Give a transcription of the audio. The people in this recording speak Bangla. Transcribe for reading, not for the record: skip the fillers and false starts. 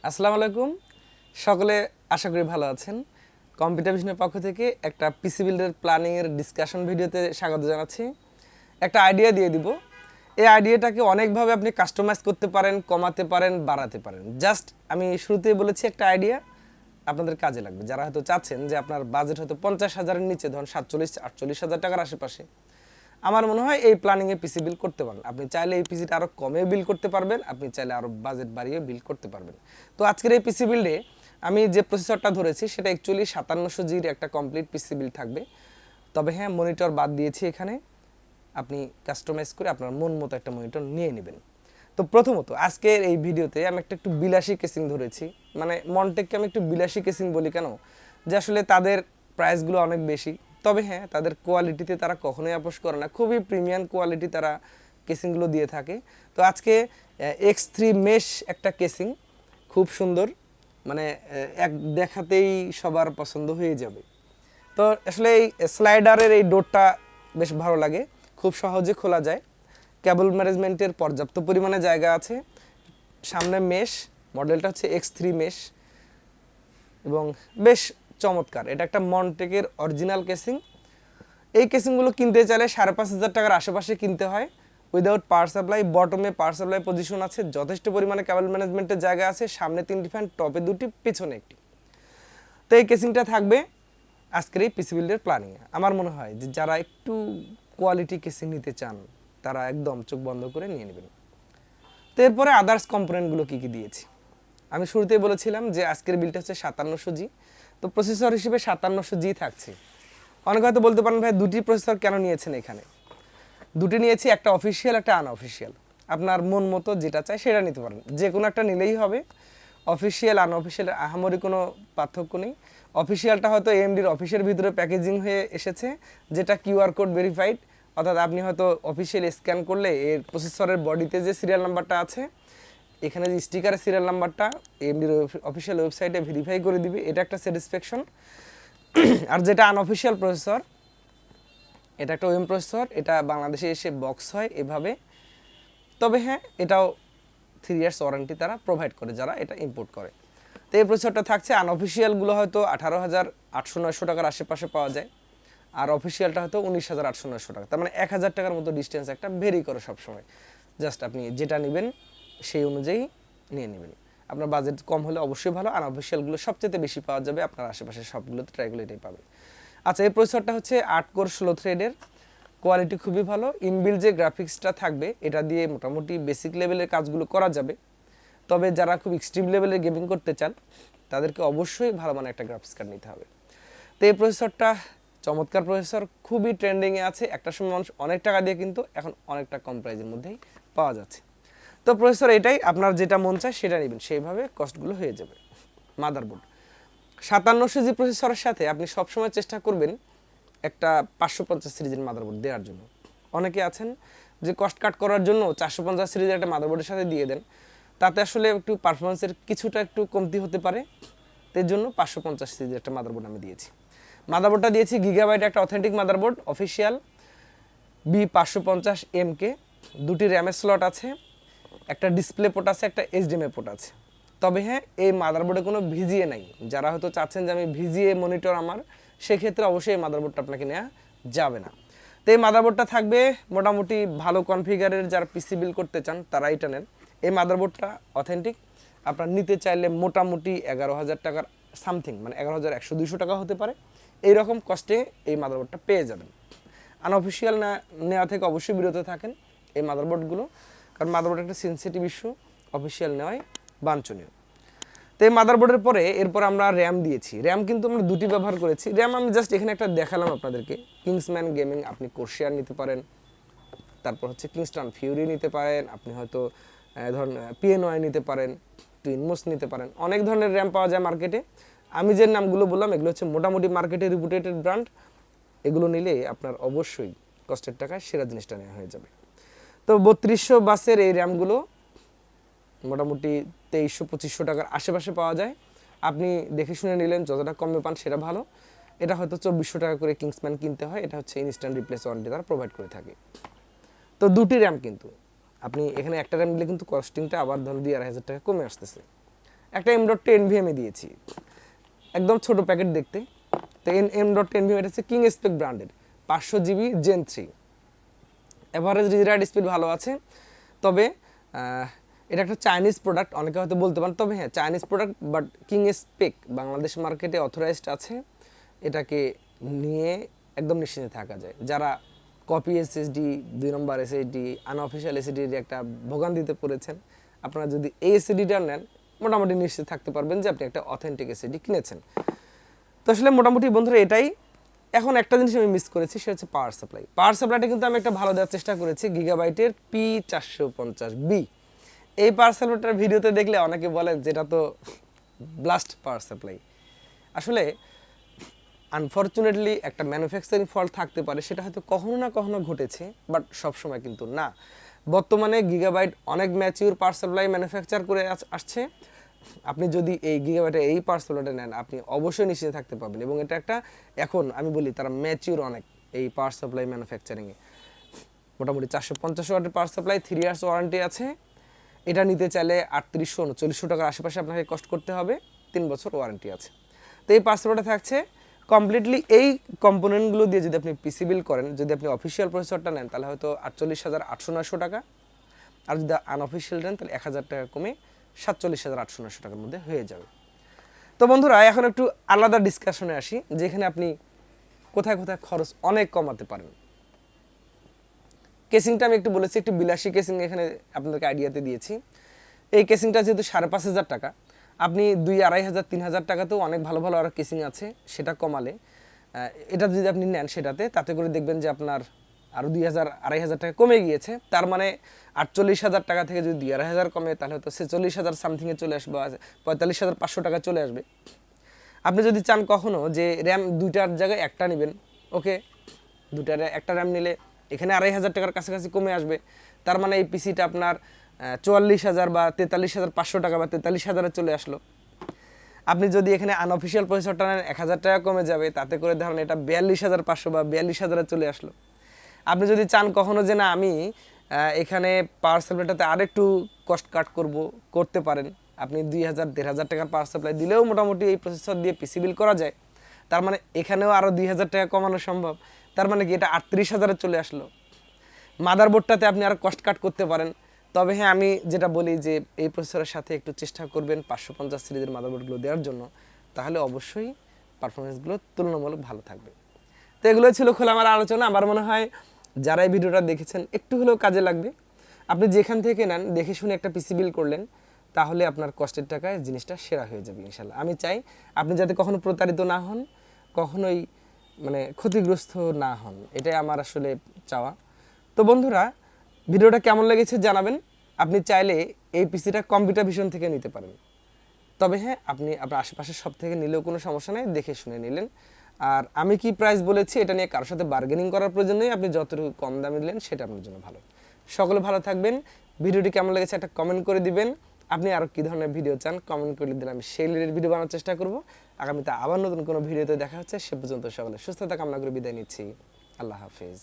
আসসালামু আলাইকুম। সকলে আশা করি ভালো আছেন। কম্পিউটার ভিশনের পক্ষ থেকে একটা পিসি বিল্ডের প্ল্যানিং এর ডিসকাশন ভিডিওতে স্বাগত জানাচ্ছি। একটা আইডিয়া দিয়ে দিব। এই আইডিয়াটাকে অনেকভাবে আপনি কাস্টমাইজ করতে পারেন, কমাতে পারেন, বাড়াতে পারেন। জাস্ট আমি শুরুতেই বলেছি একটা আইডিয়া আপনাদের কাজে লাগবে। যারা হয়তো চাচ্ছেন যে আপনার বাজেট হয়তো 50,000-এর নিচে, ধরুন 47-48 হাজার টাকার আশেপাশে, আমার মনে হয় এই প্ল্যানিংয়ে পিসি বিল করতে পারেন। আপনি চাইলে এই পিসিটা আরও কমে বিল করতে পারবেন, আপনি চাইলে আরও বাজেট বাড়িয়ে বিল করতে পারবেন। তো আজকের এই পিসি বিল্ডে আমি যে প্রসেসরটা ধরেছি সেটা অ্যাকচুয়ালি 5700G'র একটা কমপ্লিট পিসি বিল্ড থাকবে। তবে হ্যাঁ, মনিটর বাদ দিয়েছি এখানে, আপনি কাস্টমাইজ করে আপনার মন মতো একটা মনিটর নিয়ে নেবেন। তো প্রথমত আজকের এই ভিডিওতে আমি একটু বিলাসী কেসিং ধরেছি। মানে মনটেককে আমি একটু বিলাসী কেসিং বলি কেন, যে আসলে তাদের প্রাইসগুলো অনেক বেশি, তবে হ্যাঁ তাদের কোয়ালিটিতে তারা কখনোই আপোষ করে না, খুবই প্রিমিয়াম কোয়ালিটি তারা কেসিংগুলো দিয়ে থাকে। তো আজকে X3 মেশ একটা কেসিং, খুব সুন্দর, মানে এক দেখাতেই সবার পছন্দ হয়ে যাবে। তো আসলে এই স্লাইডারের এই ডোরটা বেশ ভালো লাগে, খুব সহজে খোলা যায়, কেবল ম্যানেজমেন্টের পর্যাপ্ত পরিমাণে জায়গা আছে, সামনে মেশ, মডেলটা হচ্ছে X3 মেশ এবং বেশ চমৎকার। এটা একটা মনটেকের অরিজিনাল কেসিং। এই কেসিংগুলো কিনতে চাইলে 5,500 টাকার আশেপাশে কিনতে হয়, উইদাউট পাওয়ার সাপ্লাই। বটমে পাওয়ার সাপ্লাই পজিশন আছে, যথেষ্ট পরিমাণে কেবল ম্যানেজমেন্টের জায়গা আছে, সামনে 3টি ফ্যান, টপে 2টি, পিছনে 1টি। তো এই কেসিংটা থাকবে আজকের এই পিসি বিল্ডের প্ল্যানিংয়ে। আমার মনে হয় যে যারা একটু কোয়ালিটি কেসিং নিতে চান তারা একদম চোখ বন্ধ করে নিয়ে নেবেন। তো এরপরে আদার্স কম্পোনেন্টগুলো কী কী দিয়েছি আমি শুরুতেই বলেছিলাম যে আজকের বিলটা হচ্ছে 5700G। তো প্রসেসর হিসেবে 5700G থাকছে। অনেকে হয়তো বলতে পারেন ভাই দুটি প্রসেসর কেন নিয়েছেন এখানে? দুটি নিয়েছি, একটা অফিসিয়াল, একটা আনঅফিসিয়াল। আপনার মন মতো যেটা চাই সেটা নিতে পারেন, যে কোনো একটা নিলেই হবে। অফিসিয়াল আনঅফিসিয়াল আহামরি কোনো পার্থক্য নেই। অফিসিয়ালটা হয়তো এএমডির অফিসের ভিতরে প্যাকেজিং হয়ে এসেছে, যেটা কিউআর কোড ভেরিফাইড, অর্থাৎ আপনি হয়তো অফিসিয়াল স্ক্যান করলে এর প্রসেসরের বডিতে যে সিরিয়াল নাম্বারটা আছে, এখানে যে স্টিকারের সিরিয়াল নাম্বারটা এএমডির অফিসিয়াল ওয়েবসাইটে ভেরিফাই করে দিবে, এটা একটা স্যাটিসফ্যাকশন। আর যেটা আনঅফিসিয়াল প্রসেসর, এটা একটা ওএম প্রসেসর, এটা বাংলাদেশে এসে বক্স হয় এভাবে। তবে হ্যাঁ, এটাও 3 ইয়ার্স ওয়ারেন্টি তারা প্রোভাইড করে যারা এটা ইম্পোর্ট করে। তো এই প্রসেসরটা থাকছে। আনঅফিসিয়ালগুলো হয়তো 18,800-900 টাকার আশেপাশে পাওয়া যায়, আর অফিসিয়ালটা হয়তো 19,800-900 টাকা। তার মানে 1,000 টাকার মতো ডিস্টেন্স একটা ভেরি করে সবসময়। জাস্ট আপনি যেটা নেবেন সেই অনুযায়ী নিয়ে নেবেন। আপনার বাজেট কম হলে অবশ্যই ভালো। আনঅফিসিয়ালগুলো সবচেয়ে বেশি পাওয়া যাবে, আপনার আশেপাশে সবগুলোতে ট্রাইগুলো এটাই পাবেন। আচ্ছা, এই প্রসেসরটা হচ্ছে 8 কোর 16 থ্রেডের, কোয়ালিটি খুবই ভালো। ইনবিল্ড যে গ্রাফিক্সটা থাকবে এটা দিয়ে মোটামুটি বেসিক লেভেলের কাজগুলো করা যাবে। তবে যারা খুব এক্সট্রিম লেভেলের গেমিং করতে চান তাদেরকে অবশ্যই ভালো মানের একটা গ্রাফিক্স কার্ড নিতে হবে। তো এই প্রসেসরটা চমৎকার প্রসেসর, খুবই ট্রেন্ডিংয়ে আছে। একটা সময় মানুষ অনেক টাকা দিয়ে কিন্তু এখন অনেকটা কম প্রাইজের মধ্যেই পাওয়া যাচ্ছে। তো প্রসেসর এটাই, আপনার যেটা মন চায় সেটা নেবেন, সেইভাবে কস্টগুলো হয়ে যাবে। মাদারবোর্ড 5700G প্রসেসরের সাথে আপনি সবসময় চেষ্টা করবেন একটা 550 সিরিজের মাদারবোর্ড দেওয়ার জন্য। অনেকে আছেন যে কস্ট কাট করার জন্য 450 সিরিজের একটা মাদারবোর্ডের সাথে দিয়ে দেন, তাতে আসলে একটু পারফরমেন্সের কিছুটা একটু কমতি হতে পারে। এর জন্য 550 সিরিজের একটা মাদারবোর্ড আমি দিয়েছি। মাদারবোর্ডটা দিয়েছি গিগাবাইট একটা অথেন্টিক মাদারবোর্ড, অফিসিয়াল B550MK। 2টি র্যামের স্লট আছে, একটা ডিসপ্লে পোর্ট আছে, একটা এইচডিএমআই পোর্ট আছে। তবে হ্যাঁ, এই মাদারবোর্ডে কোনো ভিজিএ নাই। যারা হয়তো চাচ্ছেন যে আমি ভিজিএ মনিটর আমার, সেক্ষেত্রে অবশ্যই এই মাদারবোর্ডটা আপনাকে নেওয়া যাবে না। তো এই মাদারবোর্ডটা থাকবে মোটামুটি ভালো কনফিগারের, যারা পিসি বিল করতে চান তারা এটা নেন। এই মাদারবোর্ডটা অথেন্টিক, আপনার নিতে চাইলে মোটামুটি 11,000 টাকার সামথিং, মানে 11,100-200 টাকা হতে পারে, এইরকম কস্টে এই মাদারবোর্ডটা পেয়ে যাবেন। আনঅফিসিয়াল নেওয়া থেকে অবশ্যই বিরত থাকেন এই মাদারবোর্ডগুলো, কারণ মাদারবোর্ড একটা সেনসিটিভ ইস্যু, অফিসিয়াল নেওয়াই বাঞ্ছনীয়। তো এই মাদারবোর্ডের পরে এরপর আমরা র্যাম দিয়েছি। র্যাম কিন্তু আমরা দুটি ব্যবহার করেছি। র্যাম আমি জাস্ট এখানে একটা দেখালাম আপনাদেরকে। কিংসম্যান গেমিং, আপনি কোর্সিয়ার নিতে পারেন, তারপর হচ্ছে কিংস্টন ফিউরি নিতে পারেন, আপনি হয়তো ধরুন পিএনওয়াই নিতে পারেন, টুইনমোস নিতে পারেন। অনেক ধরনের র্যাম পাওয়া যায় মার্কেটে। আমি যে নামগুলো বললাম এগুলো হচ্ছে মোটামুটি মার্কেটে রিপুটেটেড ব্র্যান্ড। এগুলো নিলে আপনার অবশ্যই কষ্টের টাকায় সেরা জিনিসটা নেওয়া হয়ে যাবে। তো 3200 বাসের এই র্যামগুলো মোটামুটি 2300-2500 টাকার আশেপাশে পাওয়া যায়। আপনি দেখে শুনে নিলেন, যতটা কমে পান সেটা ভালো। এটা হয়তো 2400 টাকা করে কিংসম্যান কিনতে হয়, এটা হচ্ছে ইনস্ট্যান্ট রিপ্লেস ওয়ারেন্টি তারা প্রোভাইড করে থাকে। তো দুটি র্যাম, কিন্তু আপনি এখানে একটা র্যাম নিলে কিন্তু কস্টিংটা আবার ধরুন 2,500 টাকা কমে আসতেছে। একটা M.2 NVMe দিয়েছি, একদম ছোট প্যাকেট দেখতে। তো M.2 NVMe এটা হচ্ছে কিং স্পেক ব্র্যান্ডের 500 GB Gen 3। Average read write speed ভালো আছে, তবে এটা একটা চাইনিজ প্রোডাক্ট, অনেকে হয়তো বলতে পারেন। তবে হ্যাঁ, Chinese product, but King Spec Bangladesh মার্কেটে অথরাইজড আছে, এটাকে নিয়ে একদম নিশ্চিন্তে থাকা যায়। যারা কপি এসএসডি, 2 নম্বর এসএসডি, আনঅফিসিয়াল এসএসডির একটা ভোগান্তিতে পড়েছেন, আপনারা যদি এই এসএসডিটা নেন মোটামুটি নিশ্চিত থাকতে পারবেন যে আপনি একটা অথেন্টিক এসএসডি কিনেছেন। তো আসলে মোটামুটি বন্ধুরা এটাই। এখন একটা জিনিস আমি মিস করেছি, সেটা হচ্ছে পাওয়ার সাপ্লাই। পাওয়ার সাপ্লাইটা কিন্তু আমি একটা ভালো দেওয়ার চেষ্টা করেছি, গিগাবাইটের P450B। এই পাওয়ার সাপ্লাইটার ভিডিওতে দেখলে অনেকে বলে যেটা তো ব্লাস্ট পাওয়ার সাপ্লাই। আসলে আনফরচুনেটলি একটা ম্যানুফ্যাকচারিং ফল্ট থাকতে পারে, সেটা হয়তো কখনো না কখনো ঘটেছে, বাট সবসময় কিন্তু না। বর্তমানে গিগাবাইট অনেক ম্যাচিউর পাওয়ার সাপ্লাই ম্যানুফ্যাকচার করে আসছে। আপনি যদি এই গিগাবাইটের এই পাওয়ার সাপ্লাইটা নেন, আপনি অবশ্যই নিশ্চিত থাকতে পারবেন। এবং এটা একটা, এখন আমি বলি তারা ম্যাচিউর অনেক এই পাওয়ার সাপ্লাই ম্যানুফ্যাকচারিংয়ে। মোটামুটি 450 ওয়াটের পাওয়ার সাপ্লাই, 3 ইয়ার্স ওয়ারেন্টি আছে। এটা নিতে চাইলে 3800-3900 টাকার আশেপাশে আপনাকে কষ্ট করতে হবে, 3 বছর ওয়ারেন্টি আছে। তো এই পাওয়ার সাপ্লাইটা থাকছে কমপ্লিটলি এই কম্পোনেন্টগুলো দিয়ে যদি আপনি পিসি বিল করেন, যদি আপনি অফিসিয়াল প্রসেসরটা নেন তাহলে হয়তো 48,800-900 টাকা, আর যদি আনঅফিসিয়াল নেন তাহলে 1000 টাকা কমে 47,800-900 টাকার মধ্যে হয়ে যাবে। তো বন্ধুরা এখন একটু আলাদা ডিসকাশনে আসি, যেখানে আপনি কোথায় কোথায় খরচ অনেক কমাতে পারেন। কেসিংটা আমি একটু বলেছি, একটু বিলাসী কেসিং এখানে আপনাদেরকে আইডিয়াতে দিয়েছি। এই কেসিংটা যেহেতু 5,500 টাকা, আপনি 2,000-2,500-3,000 টাকাতেও অনেক ভালো ভালো আরও কেসিং আছে, সেটা কমালে এটা যদি আপনি নেন সেটাতে, তাতে করে দেখবেন যে আপনার আরও 2,000-2,500 টাকা কমে গিয়েছে। তার মানে 48,000 টাকা থেকে যদি 2,500 কমে, তাহলে হয়তো 46,000 সামথিংয়ে চলে আসবে, 45,500 টাকা চলে আসবে। আপনি যদি চান কখনো যে র্যাম 2টার জায়গায় একটা নেবেন, ওকে, 2টার একটা র্যাম নিলে এখানে 2,500 টাকার কাছাকাছি কমে আসবে। তার মানে এই পিসিটা আপনার 44,000 বা 43,500 টাকা বা 43,000-এ চলে আসলো। আপনি যদি এখানে আনঅফিসিয়াল প্রসেসরটা নেন 1,000 টাকা কমে যাবে, তাতে করে ধরেন এটা 42,500 বা 42,000-এ চলে আসলো। আপনি যদি চান কখনো যে না আমি এখানে পাওয়ার সাপ্লাইটাতে আরেকটু কস্ট কাট করতে পারেন, আপনি 2,000-1,500 টাকার পাওয়ার সাপ্লাই দিলেও মোটামুটি এই প্রসেসর দিয়ে পিসি বিল করা যায়। তার মানে এখানেও আরও 2,000 টাকা কমানো সম্ভব। তার মানে কি এটা 38,000-এ চলে আসলো। মাদারবোর্ডটাতে আপনি আরও কস্ট কাট করতে পারেন। তবে হ্যাঁ, আমি যেটা বলি যে এই প্রসেসরের সাথে একটু চেষ্টা করবেন 550 সিরিজের মাদারবোর্ডগুলো দেওয়ার জন্য, তাহলে অবশ্যই পারফরমেন্সগুলো তুলনামূলক ভালো থাকবে। তো এগুলো ছিল খোলামেলা আলোচনা। আমার মনে হয় যারা এই ভিডিওটা দেখেছেন একটু হলেও কাজে লাগবে। আপনি যেখান থেকে নেন দেখে শুনে একটা পিসি বিল করলেন, তাহলে আপনার কষ্টের টাকায় জিনিসটা সেরা হয়ে যাবে ইনশাল্লাহ। আমি চাই আপনি যাতে কখনো প্রতারিত না হন, কখনোই মানে ক্ষতিগ্রস্ত না হন, এটাই আমার আসলে চাওয়া। তো বন্ধুরা, ভিডিওটা কেমন লেগেছে জানাবেন। আপনি চাইলে এই পিসিটা কম্পিউটার ভিশন থেকে নিতে পারেন। তবে হ্যাঁ, আপনি আপনার আশেপাশের সব থেকে নিলেও কোনো সমস্যা নেই, দেখে শুনে নিলেন। আর আমি কি প্রাইস বলেছি এটা নিয়ে কারোর সাথে বার্গেনিং করার প্রয়োজন নেই, আপনি যতটুকু কম দামে নিলেন সেটা আপনার জন্য ভালো। সকলে ভালো থাকবেন। ভিডিওটি কেমন লেগেছে একটা কমেন্ট করে দিবেন। আপনি আরও কী ধরনের ভিডিও চান কমেন্ট করে দিন, আমি সেই রিলেটেড ভিডিও বানানোর চেষ্টা করব। আগামীতে আবার নতুন কোনো ভিডিওতে দেখা হচ্ছে। সে পর্যন্ত সকলে সুস্থতা কামনা করে বিদায় নিচ্ছি। আল্লাহ হাফিজ।